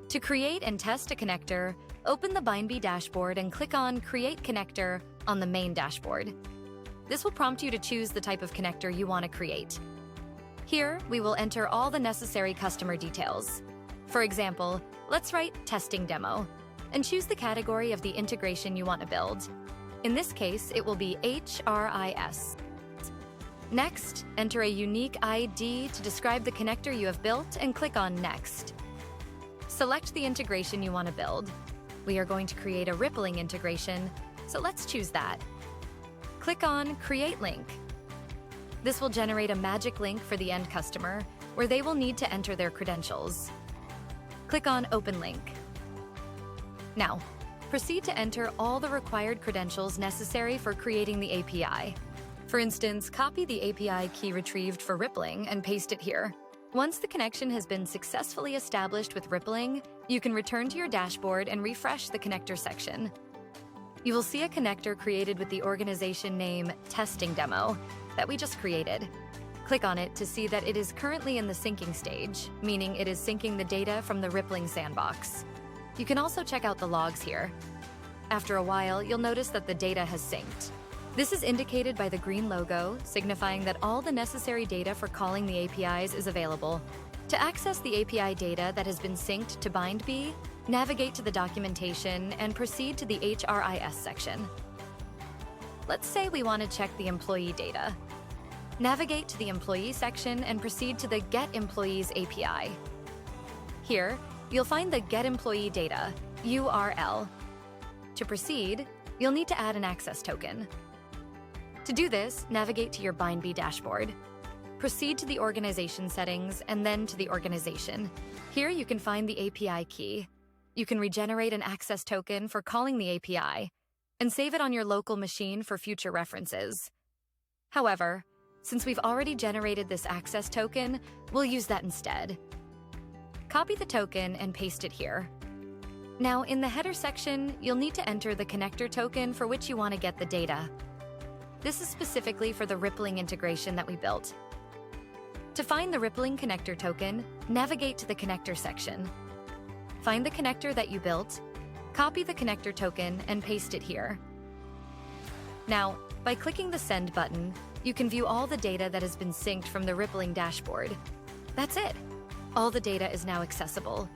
To create and test a connector, open the Bindbee dashboard and click on Create Connector on the main dashboard. This will prompt you to choose the type of connector you want to create. Here, we will enter all the necessary customer details. For example, let's write Testing Demo and choose the category of the integration you want to build. In this case, it will be HRIS. Next, enter a unique ID to describe the connector you have built and click on Next. Select the integration you want to build. We are going to create a rippling integration, so let's choose that. Click on Create Link. This will generate a magic link for the end customer, where they will need to enter their credentials. Click on Open Link. Now, proceed to enter all the required credentials necessary for creating the API. For instance, copy the API key retrieved for rippling and paste it here. Once the connection has been successfully established with rippling, you can return to your dashboard and refresh the connector section. You will see a connector created with the organization name Testing Demo that we just created. Click on it to see that it is currently in the syncing stage, meaning it is syncing the data from the rippling sandbox. You can also check out the logs here. After a while, you'll notice that the data has synced. This is indicated by the green logo, signifying that all the necessary data for calling the APIs is available. To access the API data that has been synced to Bindbee, navigate to the documentation and proceed to the HRIS section. Let's say we want to check the employee data. Navigate to the Employee section and proceed to the Get Employees API. Here, you'll find the Get Employee Data, URL. To proceed, you'll need to add an access token. To do this, navigate to your Bindbee dashboard. Proceed to the organization settings and then to the organization. Here you can find the API key. You can regenerate an access token for calling the API and save it on your local machine for future references. However, since we've already generated this access token, we'll use that instead. Copy the token and paste it here. Now, in the header section, you'll need to enter the connector token for which you want to get the data. This is specifically for the rippling integration that we built. To find the rippling connector token, navigate to the connector section. Find the connector that you built, copy the connector token, and paste it here. Now, by clicking the Send button, you can view all the data that has been synced from the rippling dashboard. That's it. All the data is now accessible.